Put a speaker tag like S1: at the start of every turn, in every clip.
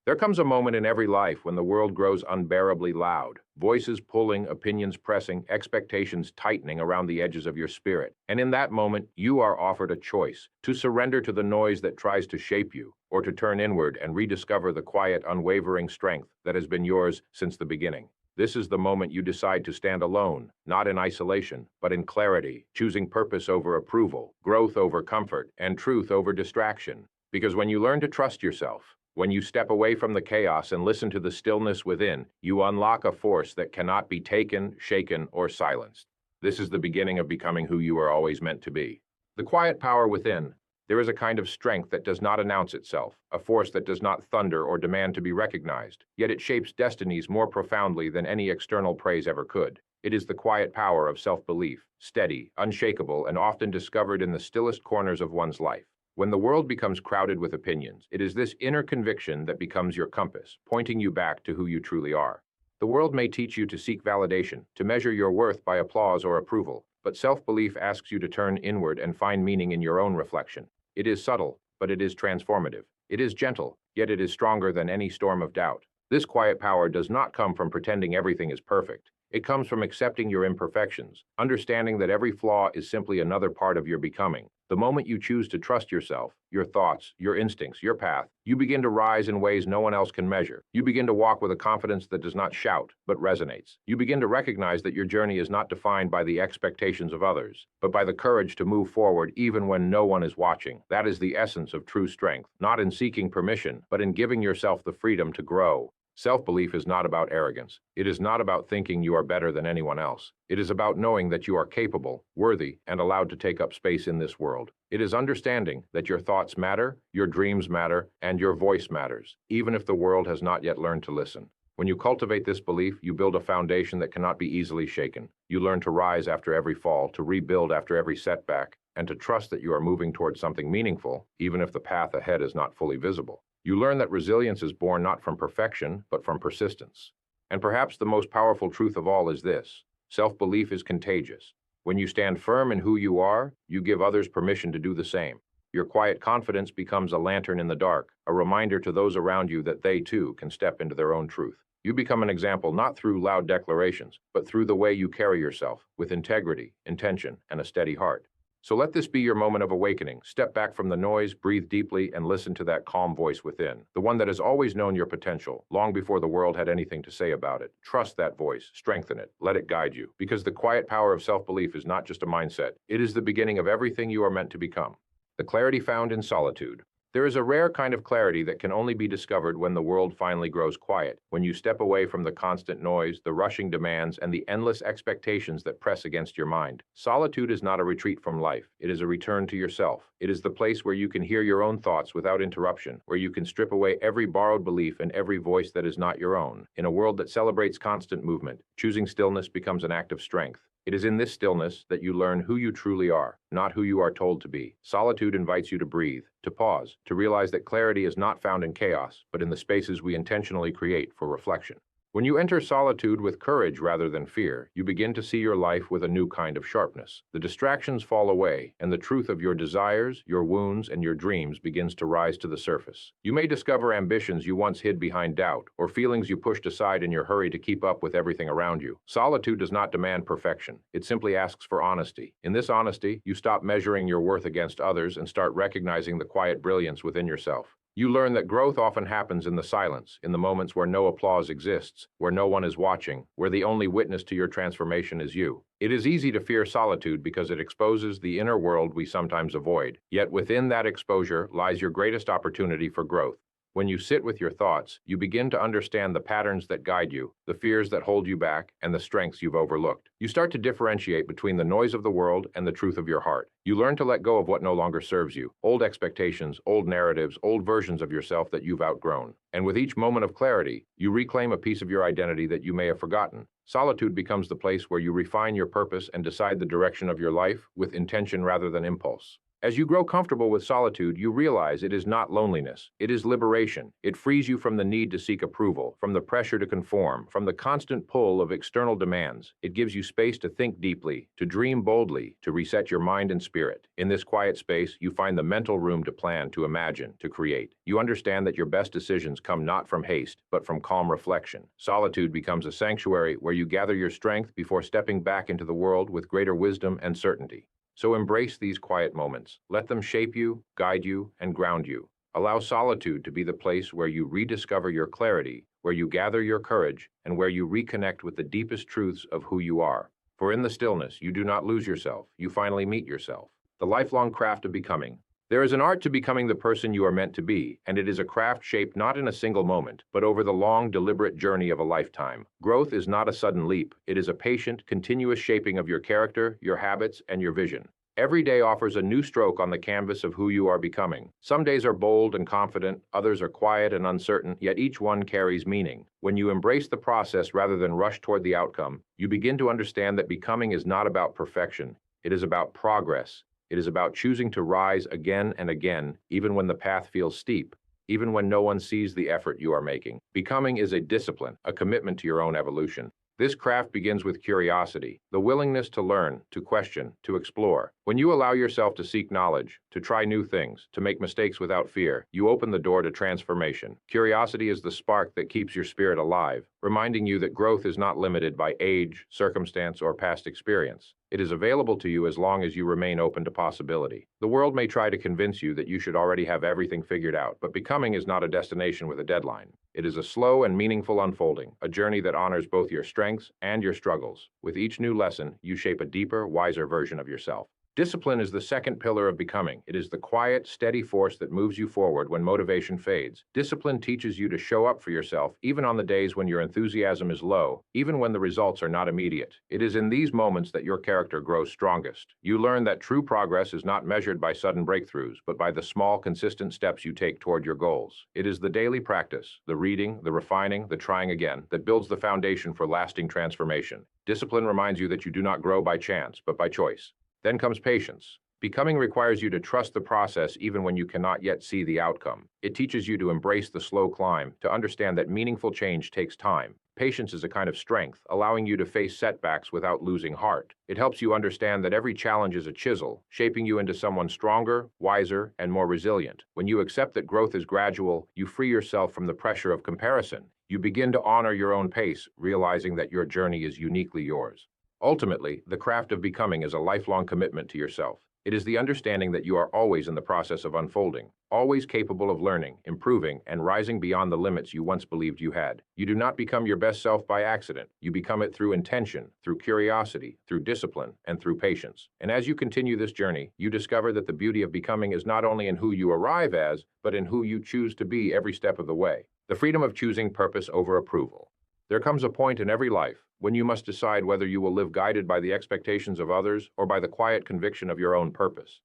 S1: There comes a moment in every life when the world grows unbearably loud, voices pulling, opinions pressing, expectations tightening around the edges of your spirit. And in that moment, you are offered a choice: to surrender to the noise that tries to shape you, or to turn inward and rediscover the quiet, unwavering strength that has been yours since the beginning. This is the moment you decide to stand alone, not in isolation, but in clarity, choosing purpose over approval, growth over comfort, and truth over distraction. Because when you learn to trust yourself, when you step away from the chaos and listen to the stillness within, you unlock a force that cannot be taken, shaken, or silenced. This is the beginning of becoming who you are always meant to be. The quiet power within. There is a kind of strength that does not announce itself, a force that does not thunder or demand to be recognized, yet it shapes destinies more profoundly than any external praise ever could. It is the quiet power of self-belief, steady, unshakable, and often discovered in the stillest corners of one's life. When the world becomes crowded with opinions, it is this inner conviction that becomes your compass, pointing you back to who you truly are. The world may teach you to seek validation, to measure your worth by applause or approval, but self-belief asks you to turn inward and find meaning in your own reflection. It is subtle, but it is transformative. It is gentle, yet it is stronger than any storm of doubt. This quiet power does not come from pretending everything is perfect. It comes from accepting your imperfections, understanding that every flaw is simply another part of your becoming. The moment you choose to trust yourself, your thoughts, your instincts, your path, you begin to rise in ways no one else can measure. You begin to walk with a confidence that does not shout, but resonates. You begin to recognize that your journey is not defined by the expectations of others, but by the courage to move forward even when no one is watching. That is the essence of true strength, not in seeking permission, but in giving yourself the freedom to grow. Self-belief is not about arrogance. It is not about thinking you are better than anyone else. It is about knowing that you are capable, worthy, and allowed to take up space in this world. It is understanding that your thoughts matter, your dreams matter, and your voice matters, even if the world has not yet learned to listen. When you cultivate this belief, you build a foundation that cannot be easily shaken. You learn to rise after every fall, to rebuild after every setback, and to trust that you are moving towards something meaningful, even if the path ahead is not fully visible. You learn that resilience is born not from perfection, but from persistence. And perhaps the most powerful truth of all is this: self-belief is contagious. When you stand firm in who you are, you give others permission to do the same. Your quiet confidence becomes a lantern in the dark, a reminder to those around you that they too can step into their own truth. You become an example not through loud declarations, but through the way you carry yourself, with integrity, intention, and a steady heart. So let this be your moment of awakening. Step back from the noise, breathe deeply, and listen to that calm voice within, the one that has always known your potential, long before the world had anything to say about it. Trust that voice, strengthen it, let it guide you, because the quiet power of self-belief is not just a mindset. It is the beginning of everything you are meant to become. The clarity found in solitude. There is a rare kind of clarity that can only be discovered when the world finally grows quiet, when you step away from the constant noise, the rushing demands, and the endless expectations that press against your mind. Solitude is not a retreat from life. It is a return to yourself. It is the place where you can hear your own thoughts without interruption, where you can strip away every borrowed belief and every voice that is not your own. In a world that celebrates constant movement, choosing stillness becomes an act of strength. It is in this stillness that you learn who you truly are, not who you are told to be. Solitude invites you to breathe, to pause, to realize that clarity is not found in chaos, but in the spaces we intentionally create for reflection. When you enter solitude with courage rather than fear, you begin to see your life with a new kind of sharpness. The distractions fall away, and the truth of your desires, your wounds, and your dreams begins to rise to the surface. You may discover ambitions you once hid behind doubt, or feelings you pushed aside in your hurry to keep up with everything around you. Solitude does not demand perfection. It simply asks for honesty. In this honesty, you stop measuring your worth against others and start recognizing the quiet brilliance within yourself. You learn that growth often happens in the silence, in the moments where no applause exists, where no one is watching, where the only witness to your transformation is you. It is easy to fear solitude because it exposes the inner world we sometimes avoid. Yet within that exposure lies your greatest opportunity for growth. When you sit with your thoughts, you begin to understand the patterns that guide you, the fears that hold you back, and the strengths you've overlooked. You start to differentiate between the noise of the world and the truth of your heart. You learn to let go of what no longer serves you, old expectations, old narratives, old versions of yourself that you've outgrown. And with each moment of clarity, you reclaim a piece of your identity that you may have forgotten. Solitude becomes the place where you refine your purpose and decide the direction of your life with intention rather than impulse. As you grow comfortable with solitude, you realize it is not loneliness. It is liberation. It frees you from the need to seek approval, from the pressure to conform, from the constant pull of external demands. It gives you space to think deeply, to dream boldly, to reset your mind and spirit. In this quiet space, you find the mental room to plan, to imagine, to create. You understand that your best decisions come not from haste, but from calm reflection. Solitude becomes a sanctuary where you gather your strength before stepping back into the world with greater wisdom and certainty. So embrace these quiet moments. Let them shape you, guide you, and ground you. Allow solitude to be the place where you rediscover your clarity, where you gather your courage, and where you reconnect with the deepest truths of who you are. For in the stillness, you do not lose yourself. You finally meet yourself. The lifelong craft of becoming. There is an art to becoming the person you are meant to be, and it is a craft shaped not in a single moment, but over the long, deliberate journey of a lifetime. Growth is not a sudden leap. It is a patient, continuous shaping of your character, your habits, and your vision. Every day offers a new stroke on the canvas of who you are becoming. Some days are bold and confident, others are quiet and uncertain, yet each one carries meaning. When you embrace the process rather than rush toward the outcome, you begin to understand that becoming is not about perfection. It is about progress. It is about choosing to rise again and again, even when the path feels steep, even when no one sees the effort you are making. Becoming is a discipline, a commitment to your own evolution. This craft begins with curiosity, the willingness to learn, to question, to explore. When you allow yourself to seek knowledge, to try new things, to make mistakes without fear, you open the door to transformation. Curiosity is the spark that keeps your spirit alive, reminding you that growth is not limited by age, circumstance, or past experience. It is available to you as long as you remain open to possibility. The world may try to convince you that you should already have everything figured out, but becoming is not a destination with a deadline. It is a slow and meaningful unfolding, a journey that honors both your strengths and your struggles. With each new lesson, you shape a deeper, wiser version of yourself. Discipline is the second pillar of becoming. It is the quiet, steady force that moves you forward when motivation fades. Discipline teaches you to show up for yourself, even on the days when your enthusiasm is low, even when the results are not immediate. It is in these moments that your character grows strongest. You learn that true progress is not measured by sudden breakthroughs, but by the small, consistent steps you take toward your goals. It is the daily practice, the reading, the refining, the trying again, that builds the foundation for lasting transformation. Discipline reminds you that you do not grow by chance, but by choice. Then comes patience. Becoming requires you to trust the process even when you cannot yet see the outcome. It teaches you to embrace the slow climb, to understand that meaningful change takes time. Patience is a kind of strength, allowing you to face setbacks without losing heart. It helps you understand that every challenge is a chisel, shaping you into someone stronger, wiser, and more resilient. When you accept that growth is gradual, you free yourself from the pressure of comparison. You begin to honor your own pace, realizing that your journey is uniquely yours. Ultimately, the craft of becoming is a lifelong commitment to yourself. It is the understanding that you are always in the process of unfolding, always capable of learning, improving, and rising beyond the limits you once believed you had. You do not become your best self by accident. You become it through intention, through curiosity, through discipline, and through patience. And as you continue this journey, you discover that the beauty of becoming is not only in who you arrive as, but in who you choose to be every step of the way. The freedom of choosing purpose over approval. There comes a point in every life when you must decide whether you will live guided by the expectations of others or by the quiet conviction of your own purpose.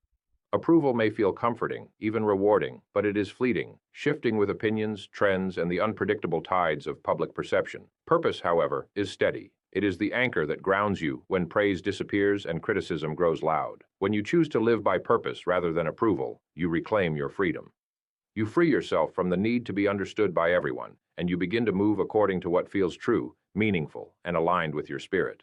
S1: Approval may feel comforting, even rewarding, but it is fleeting, shifting with opinions, trends, and the unpredictable tides of public perception. Purpose, however, is steady. It is the anchor that grounds you when praise disappears and criticism grows loud. When you choose to live by purpose rather than approval, you reclaim your freedom. You free yourself from the need to be understood by everyone, and you begin to move according to what feels true, meaningful, and aligned with your spirit.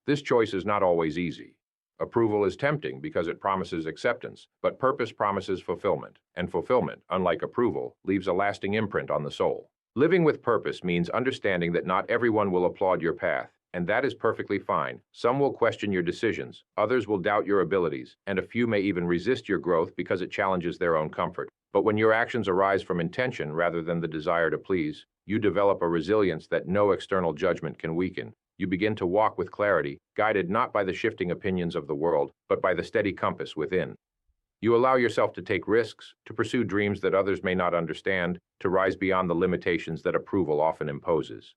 S1: This choice is not always easy. Approval is tempting because it promises acceptance, but purpose promises fulfillment, and fulfillment, unlike approval, leaves a lasting imprint on the soul. Living with purpose means understanding that not everyone will applaud your path, and that is perfectly fine. Some will question your decisions, others will doubt your abilities, and a few may even resist your growth because it challenges their own comfort. But when your actions arise from intention rather than the desire to please, you develop a resilience that no external judgment can weaken. You begin to walk with clarity, guided not by the shifting opinions of the world, but by the steady compass within. You allow yourself to take risks, to pursue dreams that others may not understand, to rise beyond the limitations that approval often imposes.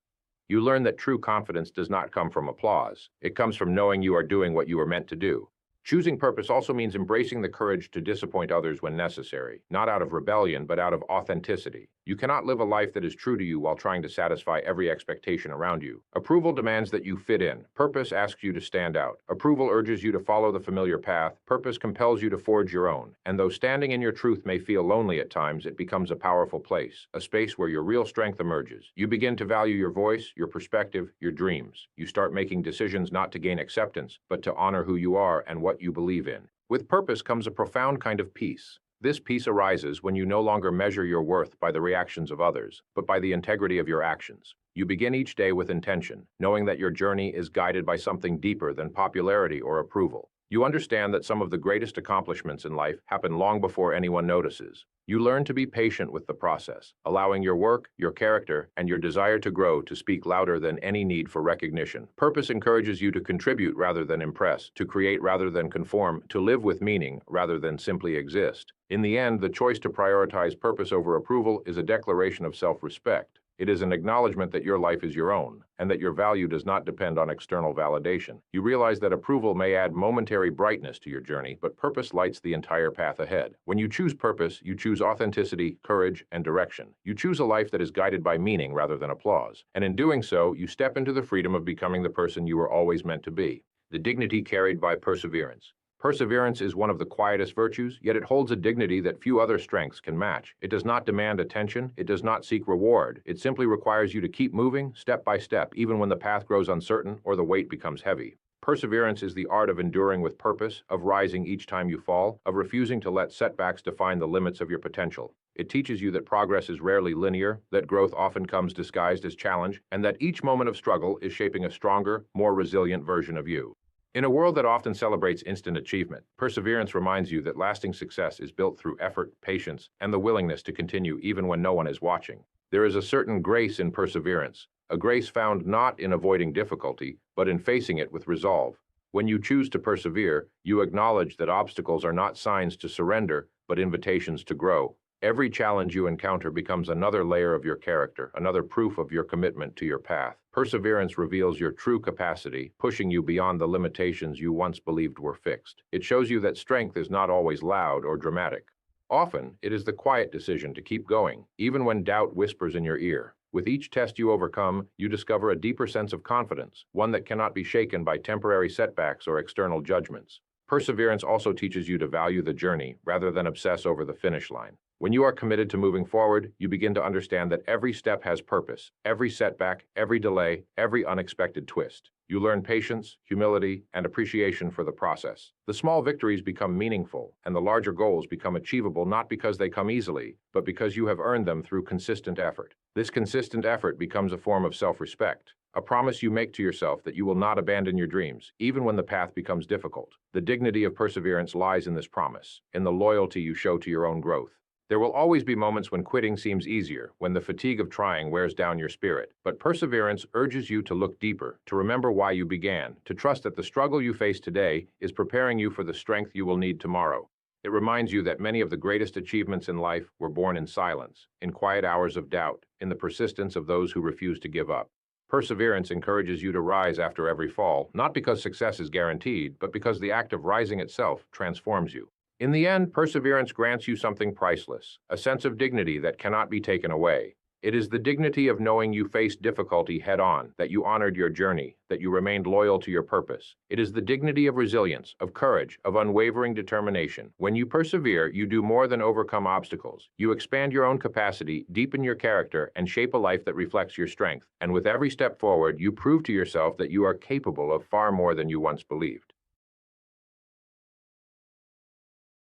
S1: You learn that true confidence does not come from applause. It comes from knowing you are doing what you are meant to do. Choosing purpose also means embracing the courage to disappoint others when necessary, not out of rebellion, but out of authenticity. You cannot live a life that is true to you while trying to satisfy every expectation around you. Approval demands that you fit in. Purpose asks you to stand out. Approval urges you to follow the familiar path. Purpose compels you to forge your own. And though standing in your truth may feel lonely at times, it becomes a powerful place, a space where your real strength emerges. You begin to value your voice, your perspective, your dreams. You start making decisions not to gain acceptance, but to honor who you are and what you believe in. With purpose comes a profound kind of peace. This peace arises when you no longer measure your worth by the reactions of others, but by the integrity of your actions. You begin each day with intention, knowing that your journey is guided by something deeper than popularity or approval. You understand that some of the greatest accomplishments in life happen long before anyone notices. You learn to be patient with the process, allowing your work, your character, and your desire to grow to speak louder than any need for recognition. Purpose encourages you to contribute rather than impress, to create rather than conform, to live with meaning rather than simply exist. In the end, the choice to prioritize purpose over approval is a declaration of self-respect. It is an acknowledgement that your life is your own, and that your value does not depend on external validation. You realize that approval may add momentary brightness to your journey, but purpose lights the entire path ahead. When you choose purpose, you choose authenticity, courage, and direction. You choose a life that is guided by meaning rather than applause. And in doing so, you step into the freedom of becoming the person you were always meant to be. The dignity carried by perseverance. Perseverance is one of the quietest virtues, yet it holds a dignity that few other strengths can match. It does not demand attention, it does not seek reward. It simply requires you to keep moving, step by step, even when the path grows uncertain or the weight becomes heavy. Perseverance is the art of enduring with purpose, of rising each time you fall, of refusing to let setbacks define the limits of your potential. It teaches you that progress is rarely linear, that growth often comes disguised as challenge, and that each moment of struggle is shaping a stronger, more resilient version of you. In a world that often celebrates instant achievement, perseverance reminds you that lasting success is built through effort, patience, and the willingness to continue even when no one is watching. There is a certain grace in perseverance, a grace found not in avoiding difficulty, but in facing it with resolve. When you choose to persevere, you acknowledge that obstacles are not signs to surrender, but invitations to grow. Every challenge you encounter becomes another layer of your character, another proof of your commitment to your path. Perseverance reveals your true capacity, pushing you beyond the limitations you once believed were fixed. It shows you that strength is not always loud or dramatic. Often, it is the quiet decision to keep going, even when doubt whispers in your ear. With each test you overcome, you discover a deeper sense of confidence, one that cannot be shaken by temporary setbacks or external judgments. Perseverance also teaches you to value the journey rather than obsess over the finish line. When you are committed to moving forward, you begin to understand that every step has purpose, every setback, every delay, every unexpected twist. You learn patience, humility, and appreciation for the process. The small victories become meaningful, and the larger goals become achievable not because they come easily, but because you have earned them through consistent effort. This consistent effort becomes a form of self-respect, a promise you make to yourself that you will not abandon your dreams, even when the path becomes difficult. The dignity of perseverance lies in this promise, in the loyalty you show to your own growth. There will always be moments when quitting seems easier, when the fatigue of trying wears down your spirit. But perseverance urges you to look deeper, to remember why you began, to trust that the struggle you face today is preparing you for the strength you will need tomorrow. It reminds you that many of the greatest achievements in life were born in silence, in quiet hours of doubt, in the persistence of those who refuse to give up. Perseverance encourages you to rise after every fall, not because success is guaranteed, but because the act of rising itself transforms you. In the end, perseverance grants you something priceless, a sense of dignity that cannot be taken away. It is the dignity of knowing you faced difficulty head-on, that you honored your journey, that you remained loyal to your purpose. It is the dignity of resilience, of courage, of unwavering determination. When you persevere, you do more than overcome obstacles. You expand your own capacity, deepen your character, and shape a life that reflects your strength. And with every step forward, you prove to yourself that you are capable of far more than you once believed.